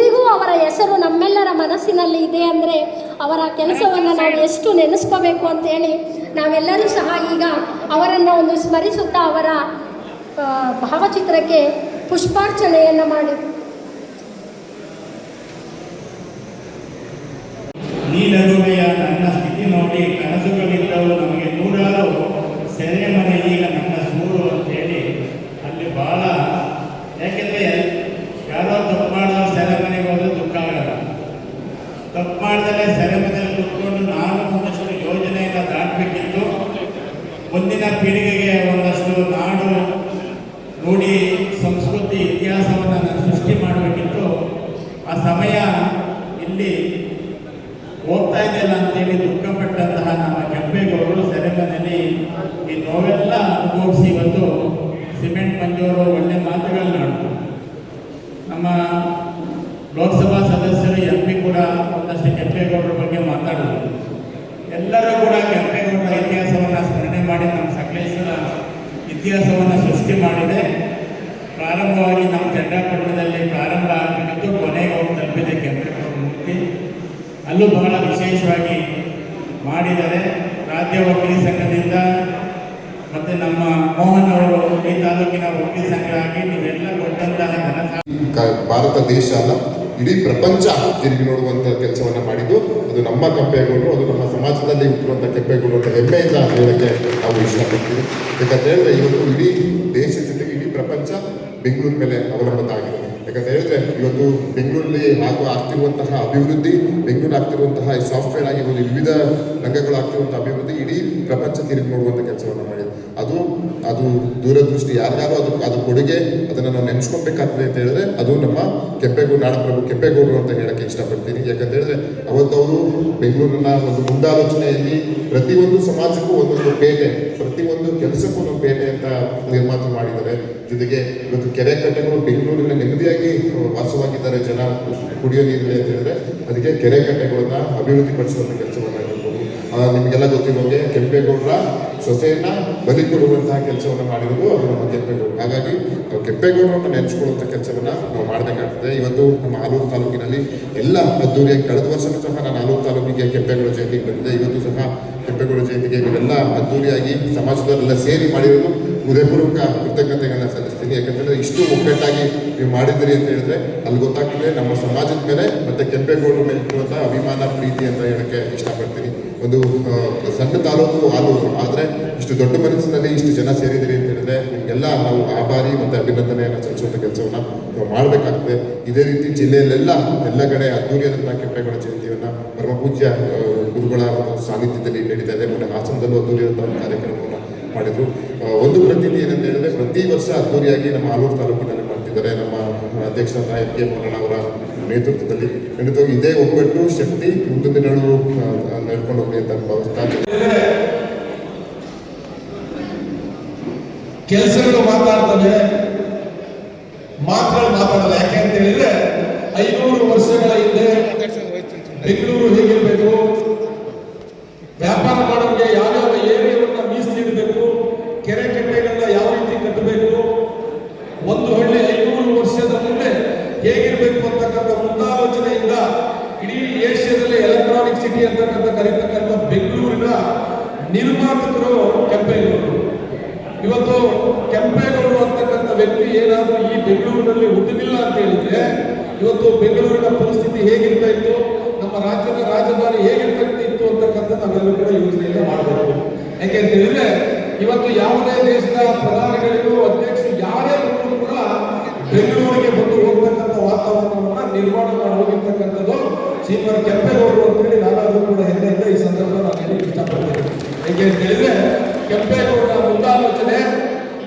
ಇಂದಿಗೂ ಅವರ ಹೆಸರು ನಮ್ಮೆಲ್ಲರ ಮನಸ್ಸಿನಲ್ಲಿ ಇದೆ ಅಂದರೆ ಅವರ ಕೆಲಸವನ್ನು ನಾವು ಎಷ್ಟು ನೆನೆಸ್ಕೋಬೇಕು ಅಂತೇಳಿ ನಾವೆಲ್ಲರೂ ಸಹ ಈಗ ಅವರನ್ನು ಒಂದು ಸ್ಮರಿಸುತ್ತಾ ಅವರ ಭಾವಚಿತ್ರಕ್ಕೆ ಪುಷ್ಪಾರ್ಚನೆಯನ್ನು ಮಾಡಿ ನೀನಗುವೆಯ ನನ್ನ ಸ್ಥಿತಿ ನೋಡಿ ಕನಸುಗಳಿದ್ದವು ನಮಗೆ ನೂರಾರು ಸೆರೆಮನೆ ಈಗ ನನ್ನ ಸೂರು ಅಂತೇಳಿ ಅಲ್ಲಿ ಭಾಳ, ಯಾಕೆಂದರೆ ಯಾರೋ ತಪ್ಪು ಮಾಡಿದೋ ಸೆರೆಮನೆಗೆ ಹೋದ್ರೆ ದುಃಖ ಆಗಲ್ಲ. ತಪ್ಪು ಮಾಡಿದರೆ ಸೆರೆಮನೆಯಲ್ಲಿ ಕುತ್ಕೊಂಡು ನಾನು ಒಂದಷ್ಟು ಯೋಜನೆಯನ್ನು ದಾಟಬೇಕಿತ್ತು. ಮುಂದಿನ ಪೀಳಿಗೆಗೆ ಒಂದಷ್ಟು ನಾಡು ನುಡಿ ಸಂಸ್ಕೃತಿ ಇತಿಹಾಸವನ್ನು ನಾನು ಸೃಷ್ಟಿ ಮಾಡಬೇಕಿತ್ತು. ಆ ಸಮಯ ಇಲ್ಲಿ ಹೋಗ್ತಾ ಇದೆಯಲ್ಲ ಅಂತೇಳಿ ದುಃಖಪಟ್ಟಂತಹ ನಮ್ಮ ಕೆಂಪೇಗೌಡರು ಸೆರೆಮನೆಯಲ್ಲಿ ಈ ನೋವೆಲ್ಲ ಅನುಭವಿಸಿ ಇವತ್ತು ಸಿಮೆಂಟ್ ಮಂಜೂರು ಒಳ್ಳೆ ಮಾತುಗಳನ್ನಾಡಿದ್ರು. ನಮ್ಮ ಲೋಕಸಭಾ ಸದಸ್ಯರು MP ಕೂಡ ಒಂದಷ್ಟು ಕೆಂಪೇಗೌಡರ ಬಗ್ಗೆ ಮಾತಾಡಿದ್ರು. ಎಲ್ಲರೂ ಕೂಡ ಕೆಂಪೇಗೌಡರ ಇತಿಹಾಸವನ್ನು ಸ್ಮರಣೆ ಮಾಡಿ ನಮ್ಮ ಸಕಲೇಶ್ವರ ಇತಿಹಾಸವನ್ನು ಸೃಷ್ಟಿ ಮಾಡಿದೆ. ಪ್ರಾರಂಭವಾಗಿ ನಮ್ಮ ಚಂಡಾಪಟ್ಟಣದಲ್ಲಿ ಪ್ರಾರಂಭ ಆಗಬೇಕಿತ್ತು, ಕೊನೆಗೆ ಅವರು ತಲುಪಿದೆ ಕೆಂಪೇಗೌಡರ ಮೂರ್ತಿ. ಅಲ್ಲೂ ಬಹಳ ವಿಶೇಷವಾಗಿ ಮಾಡಿದ್ದಾರೆ. ರಾಜ್ಯ ವಕೀಲ ಸಂಘದಿಂದ ಮತ್ತು ನಮ್ಮ ಮೋಹನ್ ಅವರು ಈ ತಾಲೂಕಿನ ವಕೀಲ ಸಂಘ ಆಗಿ ನೀವೆಲ್ಲ ಕೊಟ್ಟಂತಹ ಭಾರತ ದೇಶ ಅಲ್ಲ, ಇಡೀ ಪ್ರಪಂಚ ತಿರುಗಿ ನೋಡುವಂಥ ಕೆಲಸವನ್ನು ಮಾಡಿದ್ದು ಅದು ನಮ್ಮ ಕೆಂಪೇಗೌಡರು, ಅದು ನಮ್ಮ ಸಮಾಜದಲ್ಲಿ ಹುಟ್ಟಿರುವಂಥ ಕೆಂಪೇಗೌಡರು ಅಂತ ಹೆಮ್ಮೆಯಿಂದ ಹೇಳೋಕ್ಕೆ ನಾವು ಇಷ್ಟಪಡ್ತೀವಿ. ಯಾಕಂತ ಹೇಳಿದ್ರೆ ಇವತ್ತು ಇಡೀ ದೇಶ ಜೊತೆಗೆ ಇಡೀ ಪ್ರಪಂಚ ಬೆಂಗಳೂರು ಮೇಲೆ ಅವಲಂಬಿತ ಆಗಿದೆ. ಯಾಕಂತ ಹೇಳಿದ್ರೆ ಇವತ್ತು ಬೆಂಗಳೂರಲ್ಲಿ ಆಗ್ತಿರುವಂತಹ ಅಭಿವೃದ್ಧಿ, ಬೆಂಗಳೂರು ಆಗ್ತಿರುವಂತಹ ಈ ಸಾಫ್ಟ್ವೇರ್ ಆಗಿರ್ಬೋದು, ವಿವಿಧ ರಂಗಗಳಾಗ್ತಿರುವಂಥ ಅಭಿವೃದ್ಧಿ ಇಡೀ ಪ್ರಪಂಚ ತಿರುಗಿ ನೋಡುವಂಥ ಕೆಲಸವನ್ನು ಮಾಡಿದೆ. ಅದು ದೂರದೃಷ್ಟಿ ಯಾರಿಗಾರು ಅದು ಕೊಡುಗೆ, ಅದನ್ನು ನಾವು ನೆನೆಸ್ಕೊಬೇಕಾಗ್ತದೆ ಅಂತ ಹೇಳಿದ್ರೆ ಅದು ನಮ್ಮ ಕೆಂಪೇಗೌಡ, ನಾಡಪ್ರಭು ಕೆಂಪೇಗೌಡರು ಅಂತ ಹೇಳಕ್ಕೆ ಇಷ್ಟಪಡ್ತೀನಿ. ಯಾಕಂತ ಹೇಳಿದ್ರೆ ಅವತ್ತವರು ಬೆಂಗಳೂರಿನ ಒಂದು ಮುಂದಾಲೋಚನೆಯಲ್ಲಿ ಪ್ರತಿಯೊಂದು ಸಮಾಜಕ್ಕೂ ಒಂದೊಂದು ಪೇಟೆ, ಪ್ರತಿಯೊಂದು ಕೆಲಸಕ್ಕೂ ಒಂದು ಪೇಟೆ ಅಂತ ನಿರ್ಮಾಣ ಮಾಡಿದ್ದಾರೆ. ಜೊತೆಗೆ ಇವತ್ತು ಕೆರೆ ಕಟ್ಟೆಗಳು ಬೆಂಗಳೂರಿನ ನೆಮ್ಮದಿಯಾಗಿ ವಾಸವಾಗಿದ್ದಾರೆ ಜನ ಕುಡಿಯೋ ನೀರಿದೆ ಅಂತ ಹೇಳಿದ್ರೆ ಅದಕ್ಕೆ ಕೆರೆ ಕಟ್ಟೆಗಳನ್ನ ಅಭಿವೃದ್ಧಿ ಪಡಿಸುವಂಥ ಕೆಲಸವನ್ನು ಆಗಿರ್ಬೋದು. ನಿಮಗೆಲ್ಲ ಗೊತ್ತಿರೋಂಗೆ ಕೆಂಪೇಗೌಡರ ಸೊಸೆಯನ್ನು ಬಲಿ ಕೊಡುವಂತಹ ಕೆಲಸವನ್ನು ಮಾಡಿರೋದು ಅದು ನಮ್ಮ ಕೆಂಪೇಗೌಡರು. ಹಾಗಾಗಿ ನಾವು ಕೆಂಪೇಗೌಡರನ್ನು ನೆನೆಸ್ಕೊಳ್ಳುವಂಥ ಕೆಲಸವನ್ನು ನಾವು ಮಾಡಬೇಕಾಗ್ತದೆ. ಇವತ್ತು ನಮ್ಮ ಆಲೂರು ತಾಲೂಕಿನಲ್ಲಿ ಎಲ್ಲ ಅದ್ದೂರಿಯಾಗಿ ಕಳೆದ ವರ್ಷವೂ ಸಹ ನಾನು ಆಲೂರು ತಾಲೂಕಿಗೆ ಕೆಂಪೇಗೌಡ ಜಯಂತಿಗೆ ಬಂದಿದ್ದೆ. ಇವತ್ತು ಸಹ ಕೆಂಪೇಗೌಡ ಜಯಂತಿಗೆ ನೀವೆಲ್ಲ ಅದ್ದೂರಿಯಾಗಿ ಸಮಾಜದಲ್ಲೆಲ್ಲ ಸೇರಿ ಮಾಡಿರೋದು ಹೃದಯಪೂರ್ವಕ ಕೃತಜ್ಞತೆಗಳನ್ನ ಸಲ್ಲಿಸ್ತೀನಿ. ಯಾಕಂತಂದರೆ ಇಷ್ಟು ಒಗ್ಗಟ್ಟಾಗಿ ನೀವು ಮಾಡಿದ್ದೀರಿ ಅಂತ ಹೇಳಿದ್ರೆ ಅಲ್ಲಿ ಗೊತ್ತಾಗ್ತದೆ ನಮ್ಮ ಸಮಾಜದ ಮೇಲೆ ಮತ್ತು ಕೆಂಪೇಗೌಡರ ಮೇಲೆ ಇರುವಂಥ ಅಭಿಮಾನ, ಪ್ರೀತಿ ಅಂತ ಹೇಳೋಕ್ಕೆ ಇಷ್ಟಪಡ್ತೀನಿ. ಒಂದು ಸಣ್ಣ ತಾಲೂಕು ಆಲೂರು, ಆದರೆ ಇಷ್ಟು ದೊಡ್ಡ ಮನಸ್ಸಿನಲ್ಲಿ ಇಷ್ಟು ಜನ ಸೇರಿದಿರಿ ಅಂತ ಹೇಳಿದ್ರೆ ನಿಮಗೆಲ್ಲ ನಾವು ಆಭಾರಿ ಮತ್ತು ಅಭಿನಂದನೆಯನ್ನು ಸಲ್ಲಿಸುವಂಥ ಕೆಲಸವನ್ನು ನಾವು ಮಾಡಬೇಕಾಗ್ತದೆ. ಇದೇ ರೀತಿ ಜಿಲ್ಲೆಯಲ್ಲೆಲ್ಲ ಎಲ್ಲ ಕಡೆ ಅದ್ದೂರಿಯಾದಂಥ ಕೆಂಪೇಗೌಡ ಜಯಂತಿಯನ್ನು ಪರಮ ಪೂಜ್ಯ ಗುರುಗಳ ಸಾನ್ನಿಧ್ಯದಲ್ಲಿ ನಡೀತಾ ಇದೆ. ಮೊನ್ನೆ ಹಾಸನದಲ್ಲೂ ಅದ್ದೂರಿಯಾದಂಥ ಒಂದು ಕಾರ್ಯಕ್ರಮವನ್ನು ಮಾಡಿದರು. ಒಂದು ಪ್ರತೀತಿ ಏನಂತ ಹೇಳಿದ್ರೆ ಪ್ರತಿ ವರ್ಷ ಅದ್ದೂರಿಯಾಗಿ ನಮ್ಮ ಆಲೂರು ತಾಲೂಕಿನಲ್ಲಿ ಮಾಡ್ತಿದ್ದಾರೆ. ನಮ್ಮ ಅಧ್ಯಕ್ಷರಾದ MP ಮೋಹನ್ ಅವರ ನೇತೃತ್ವದಲ್ಲಿ ಖಂಡಿತವಾಗಿ ಇದೇ ಒಗ್ಗಟ್ಟು ಶಕ್ತಿ ಮುಂದಿನ ದಿನಗಳು ನಡ್ಕೊಂಡು ಹೋಗಿ ಅಂತ ಭಾವಿಸ್ತಾ ಕೆಲಸಗಳು ಮಾತಾಡ್ತವೆ, ಮಾತುಗಳು ಮಾತಾಡಲ್ಲ. ಯಾಕೆ ಅಂತ ಹೇಳಿದ್ರೆ 500 ವರ್ಷಗಳ ಹಿಂದೆ ಬೆಂಗಳೂರು ಹೇಗಿರಬೇಕು, ವ್ಯಾಪಾರ ಮಾಡೋರಿಗೆ ಯಾವ್ಯಾವ ಏರಿಯಾವನ್ನ ಮೀಸಲಿಡಬೇಕು, ಕೆರೆ ಕಟ್ಟೆಗಳನ್ನ ಯಾವ ರೀತಿ ಕಟ್ಟಬೇಕು, ಒಂದು ಹಳ್ಳಿ 500 ವರ್ಷದ ಮುಂದೆ ಹೇಗಿರಬೇಕು ಅಂತಕ್ಕಂಥ ಮುಂದಾಲೋಚನೆಯಿಂದ ಇಡೀ ಏಷ್ಯಾದಲ್ಲಿ ಎಲೆಕ್ಟ್ರಾನಿಕ್ ಸಿಟಿ ಅಂತಕ್ಕಂಥ ಕರೀತಕ್ಕಂಥ ಬೆಂಗಳೂರಿನ ನಿರ್ಮಾತಕರು ಕೆಂಪೇಗೌಡರು. ಇವತ್ತು ಕೆಂಪೇಗೌಡರು ಅಂತಕ್ಕಂಥ ವ್ಯಕ್ತಿ ಏನಾದರೂ ಈ ಬೆಂಗಳೂರಿನಲ್ಲಿ ಹುಟ್ಟಲಿಲ್ಲ ಅಂತ ಹೇಳಿದ್ರೆ ಇವತ್ತು ಬೆಂಗಳೂರಿನ ಪರಿಸ್ಥಿತಿ ಹೇಗಿರ್ತಾ ಇತ್ತು, ನಮ್ಮ ರಾಜ್ಯದ ರಾಜಧಾನಿ ಹೇಗಿರ್ತಾ ಇತ್ತು ಅಂತಕ್ಕಂಥ ನಾವೆಲ್ಲರೂ ಕೂಡ ಯೋಚನೆಯನ್ನು ಮಾಡಬೇಕು. ಯಾಕೆ ಅಂತ ಹೇಳಿದ್ರೆ ಇವತ್ತು ಯಾವುದೇ ದೇಶದ ಪ್ರಧಾನಿಗಳಿಗೂ ಅಧ್ಯಕ್ಷರು ಯಾರೇ ಬಂದರೂ ಕೂಡ ಬೆಂಗಳೂರಿಗೆ ಬಂದು ಹೋಗ್ತಕ್ಕಂಥ ವಾತಾವರಣವನ್ನ ನಿರ್ಮಾಣ ಮಾಡಿ ಹೋಗಿರ್ತಕ್ಕಂಥದ್ದು ಶ್ರೀಮಂತ ಕೆಂಪೇಗೌಡರು ಅಂತೇಳಿ ನಾನಾದರೂ ಕೂಡ ಹೆಮ್ಮೆಯಿಂದ ಈ ಸಂದರ್ಭ ನಾನು ಹೇಳಲಿಕ್ಕೆ ಇಷ್ಟಪಡ್ತೇನೆ. ಯಾಕೆ ಅಂತ ಹೇಳಿದ್ರೆ ಕೆಂಪೇಗೌಡರ ಮುಂದಾಲೋಚನೆ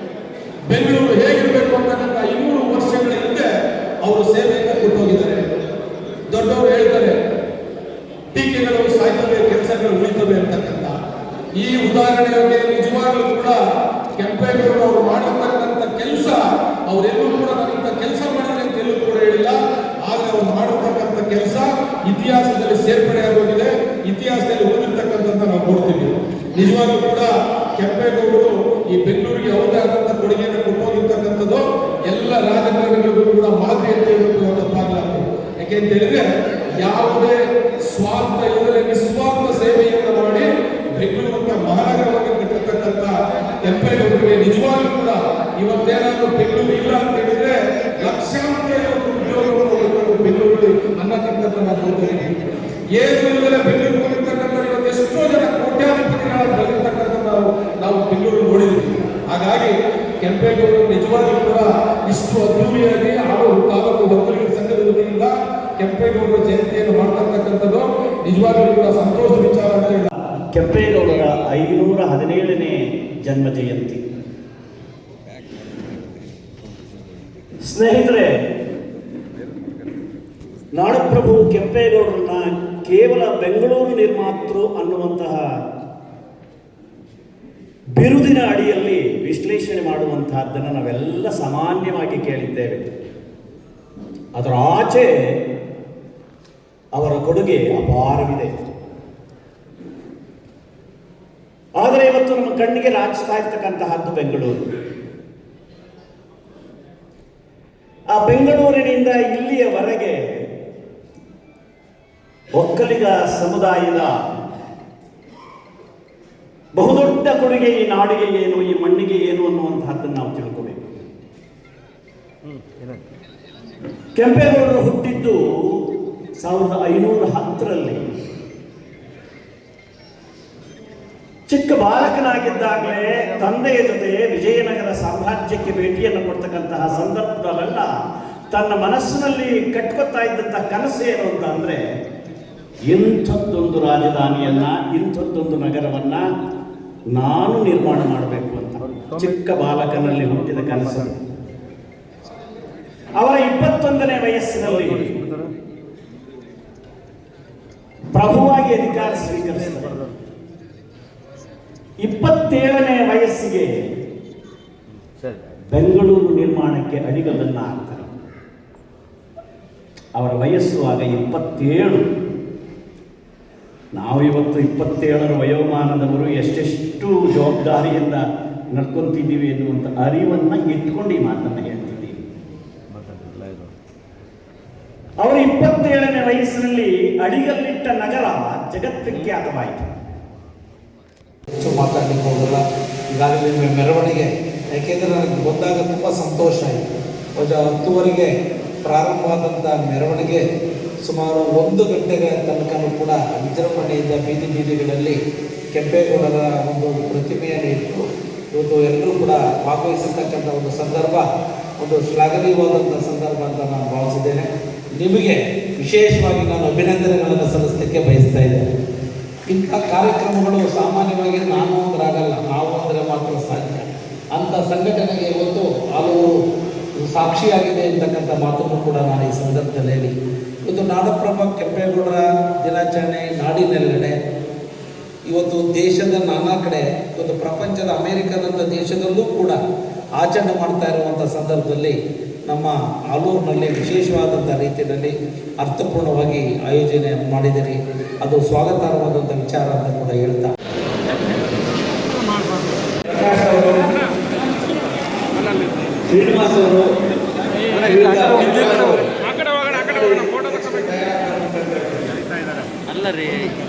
ಬೆಂಗಳೂರು ಹೇಗಿರಬೇಕು ಅಂತಕ್ಕಂಥ 200 ವರ್ಷಗಳ ಹಿಂದೆ ಅವರು ಸೇವೆಯನ್ನು ಕೊಟ್ಟು ಹೋಗಿದ್ದಾರೆ. ದೊಡ್ಡವರು ಹೇಳ್ತಾರೆ ಟೀಕೆಗಳು ಸಾಯ್ತವೆ, ಕೆಲಸಗಳು ಉಳಿತವೆ ಅಂತಕ್ಕಂಥ ಈ ಉದಾಹರಣೆಗೆ ನಿಜವಾಗ್ಲೂ ಕೂಡ ಕೆಂಪೇಗೌಡರು ಅವರು ಮಾಡಿರ್ತಕ್ಕಂಥ ಕೆಲಸ ಅವರೆಲ್ಲೂ ಕೂಡ ನಾನಿಂತ ಕೆಲಸ ಮಾಡಿದ್ರೆ ಅಂತ ಎಲ್ಲೂ ಕೂಡ ಹೇಳಿಲ್ಲ. ಆದರೆ ಅವರು ಮಾಡಿರ್ತಕ್ಕಂಥ ಕೆಲಸ ಇತಿಹಾಸದಲ್ಲಿ ಸೇರ್ಪಡೆ ಆಗೋಗಿದೆ, ಇತಿಹಾಸದಲ್ಲಿ ಉಳಿದಿರ್ತಕ್ಕಂಥದ್ದು ನಾವು ನೋಡ್ತೀವಿ. ನಿಜವಾಗ್ಲೂ ಕೂಡ ಕೆಂಪೇಗೌಡರು ಈ ಬೆಂಗಳೂರಿಗೆ ಅವರದೇ ಆದಂಥ ಕೊಡುಗೆಯನ್ನು ಕೊಟ್ಟೋಗಿರ್ತಕ್ಕಂಥದ್ದು ಎಲ್ಲ ರಾಜಕಾರಣಿಗಳಿಗೂ ಕೂಡ ಮಾದರಿ ಅಂತ ಹೇಳಬೇಕು ತಪ್ಪಾಗಲಾರದು. ಯಾಕೆ ಅಂತ ಹೇಳಿದ್ರೆ ಯಾವುದೇ ಸ್ವಾರ್ಥ ಇಲ್ಲದೆ ನಿಸ್ವಾರ್ಥ ಸೇವೆಯನ್ನು ಮಾಡಿ ಬೆಂಗಳೂರಂತ ಮಹಾನಗರವಾಗಿ ಕಟ್ಟಿರ್ತಕ್ಕಂಥ ಕೆಂಪೇಗೌಡರಿಗೆ ನಿಜವಾಗ್ಲೂ ಕೂಡ ಇವತ್ತೇನಾದ್ರೂ ಬೆಂಗಳೂರು ಇಲ್ಲ ಅಂತ ಹೇಳಿದ್ರೆ ಲಕ್ಷಾಂತರ ಉದ್ಯೋಗಗಳು ಬೆಂಗಳೂರಲ್ಲಿ ಅನ್ನತಕ್ಕಂಥ ನಾವು ನೋಡ್ತೇವೆ. ಏನು ಇಲ್ಲದೆ ಬೆಂಗಳೂರು ಹೋಗಿರ್ತಕ್ಕಂಥ ಇವತ್ತು ಎಷ್ಟೋ ಜನ ಕೋಟ್ಯಾಧಿಪತಿಗಳ ಬರೆದಿರ್ತಕ್ಕಂಥ ನಾವು ಬೆಂಗಳೂರು ನೋಡಿದ್ದೀವಿ. ಹಾಗಾಗಿ ಕೆಂಪೇಗೌಡರು ನಿಜವಾಗ್ಲೂ ಕೂಡ ಇಷ್ಟು ಅದ್ದೂರಿಯಾಗಿ ಆಲೂರು ತಾಲೂಕು ಒಕ್ಕಲಿಗರ ಸಂಘದ ವತಿಯಿಂದ ಕೆಂಪೇಗೌಡರ ಜಯಂತಿಯನ್ನು ಮಾಡ್ತಕ್ಕಂಥದ್ದು ನಿಜವಾಗ್ಲೂ ಕೂಡ ಸಂತೋಷದ ವಿಚಾರ ಅಂತ ಹೇಳಿ. ಕೆಂಪೇಗೌಡರ 517ನೇ ಜನ್ಮ ಜಯಂತಿ. ಸ್ನೇಹಿತರೆ, ನಾಡಪ್ರಭು ಕೆಂಪೇಗೌಡರನ್ನ ಕೇವಲ ಬೆಂಗಳೂರು ನಿರ್ಮಾತೃ ಅನ್ನುವಂತಹ ಬಿರುದಿನ ಅಡಿಯಲ್ಲಿ ವಿಶ್ಲೇಷಣೆ ಮಾಡುವಂತಹದ್ದನ್ನು ನಾವೆಲ್ಲ ಸಾಮಾನ್ಯವಾಗಿ ಕೇಳಿದ್ದೇವೆ. ಅದರ ಆಚೆ ಅವರ ಕೊಡುಗೆ ಅಪಾರವಿದೆ. ಆದರೆ ಇವತ್ತು ನಮ್ಮ ಕಣ್ಣಿಗೆ ರಾಚಿಸ್ತಾ ಇರ್ತಕ್ಕಂತಹದ್ದು ಬೆಂಗಳೂರು. ಆ ಬೆಂಗಳೂರಿನಿಂದ ಇಲ್ಲಿಯವರೆಗೆ ಒಕ್ಕಲಿಗ ಸಮುದಾಯದ ಬಹುದೊಡ್ಡ ಕೊಡುಗೆ ಈ ನಾಡಿಗೆ ಏನು, ಈ ಮಣ್ಣಿಗೆ ಏನು ಅನ್ನುವಂತಹದ್ದನ್ನು ನಾವು ತಿಳ್ಕೋಬೇಕು. ಕೆಂಪೇಗೌಡರು ಹುಟ್ಟಿದ್ದು 1510ರಲ್ಲಿ. ಚಿಕ್ಕ ಬಾಲಕನಾಗಿದ್ದಾಗಲೇ ತಂದೆಯ ಜೊತೆ ವಿಜಯನಗರ ಸಾಮ್ರಾಜ್ಯಕ್ಕೆ ಭೇಟಿಯನ್ನು ಕೊಡ್ತಕ್ಕಂತಹ ಸಂದರ್ಭದಲ್ಲೆಲ್ಲ ತನ್ನ ಮನಸ್ಸಿನಲ್ಲಿ ಕಟ್ಕೊತಾ ಇದ್ದಂತಹ ಕನಸು ಏನು ಅಂತ ಅಂದರೆ, ಇಂಥದ್ದೊಂದು ರಾಜಧಾನಿಯನ್ನ, ಇಂಥದ್ದೊಂದು ನಗರವನ್ನ ನಾನು ನಿರ್ಮಾಣ ಮಾಡಬೇಕು ಅಂತ ಚಿಕ್ಕ ಬಾಲಕನಲ್ಲಿ ಹುಟ್ಟಿದ ಕನಸು. ಅವರ 21ನೇ ವಯಸ್ಸಿನಲ್ಲಿ ಪ್ರಭುವಾಗಿ ಅಧಿಕಾರ ಸ್ವೀಕರಿಸಿದರು. 27ನೇ ವಯಸ್ಸಿಗೆ ಬೆಂಗಳೂರು ನಿರ್ಮಾಣಕ್ಕೆ ಅಡಿಗಲನ್ನು ಹಾಕ್ತಾರೆ. ಅವರ ವಯಸ್ಸು ಆಗ 27. ನಾವು ಇವತ್ತು 27ರ ವಯೋಮಾನದವರು ಎಷ್ಟೆಷ್ಟು ಜವಾಬ್ದಾರಿಯಿಂದ ನಡ್ಕೊಂತಿದ್ದೀವಿ ಎನ್ನುವಂಥ ಅರಿವನ್ನು ಇಟ್ಕೊಂಡು ಈ ಮಾತನ್ನು ಹೇಳ್ತಿದ್ದೀವಿ. ಅವರು 27ನೇ ವಯಸ್ಸಿನಲ್ಲಿ ಅಡಿಗಲ್ಲಿಟ್ಟ ನಗರ ಜಗತ್ವಿಖ್ಯಾತವಾಯಿತು. ಹೆಚ್ಚು ಮಾತಾಡಲಿಕ್ಕೆ ಹೋಗಲ್ಲ. ಈಗಾಗಲೇ ಮೆರವಣಿಗೆ, ಯಾಕೆಂದರೆ ನನಗೆ ಬಂದಾಗ ತುಂಬ ಸಂತೋಷ ಆಯಿತು. 10:30ಗೆ ಪ್ರಾರಂಭವಾದಂಥ ಮೆರವಣಿಗೆ ಸುಮಾರು 1 ಗಂಟೆಗಳ ತನಕನೂ ಕೂಡ ವಿಜೃಂಭಣೆಯಿಂದ ಬೀದಿ ಬೀದಿಗಳಲ್ಲಿ ಕೆಂಪೇಗೌಡರ ಒಂದು ಪ್ರತಿಮೆಯನ್ನು ಇಟ್ಟು ಇವತ್ತು ಎಲ್ಲರೂ ಕೂಡ ಭಾಗವಹಿಸತಕ್ಕಂಥ ಒಂದು ಸಂದರ್ಭ, ಒಂದು ಶ್ಲಾಘನೀಯವಾದಂಥ ಸಂದರ್ಭ ಅಂತ ನಾನು ಭಾವಿಸಿದ್ದೇನೆ. ನಿಮಗೆ ವಿಶೇಷವಾಗಿ ನಾನು ಅಭಿನಂದನೆಗಳನ್ನು ಸಲ್ಲಿಸಲಿಕ್ಕೆ ಬಯಸ್ತಾ ಇದ್ದೇನೆ. ಇಂಥ ಕಾರ್ಯಕ್ರಮಗಳು ಸಾಮಾನ್ಯವಾಗಿ ನಾನು ಅಂದ್ರಾಗಲ್ಲ, ನಾವು ಅಂದರೆ ಮಾತ್ರ ಸಾಧ್ಯ. ಅಂಥ ಸಂಘಟನೆಗೆ ಇವತ್ತು ಹಲವು ಸಾಕ್ಷಿಯಾಗಿದೆ ಅಂತಕ್ಕಂಥ ಮಾತನ್ನು ಕೂಡ ನಾನು ಈ ಸಂದರ್ಭದಲ್ಲಿ ಹೇಳಿ, ಇವತ್ತು ನಾಡಪ್ರಭು ಕೆಂಪೇಗೌಡರ ದಿನಾಚರಣೆ ನಾಡಿನೆಲ್ಲೆಡೆ, ಇವತ್ತು ದೇಶದ ನಾನಾ ಕಡೆ, ಇವತ್ತು ಪ್ರಪಂಚದ ಅಮೇರಿಕಾದಂಥ ದೇಶದಲ್ಲೂ ಕೂಡ ಆಚರಣೆ ಮಾಡ್ತಾ ಇರುವಂಥ ಸಂದರ್ಭದಲ್ಲಿ ನಮ್ಮ ಆಲೂರಿನಲ್ಲಿ ವಿಶೇಷವಾದಂಥ ರೀತಿಯಲ್ಲಿ ಅರ್ಥಪೂರ್ಣವಾಗಿ ಆಯೋಜನೆ ಮಾಡಿದ್ದೀರಿ. ಅದು ಸ್ವಾಗತಾರ್ಹವಾದಂಥ ವಿಚಾರ ಅಂತ ಕೂಡ ಹೇಳ್ತಾ, ಪ್ರಕಾಶ್ ಅವರು, ಶ್ರೀನಿವಾಸ್ ಅವರು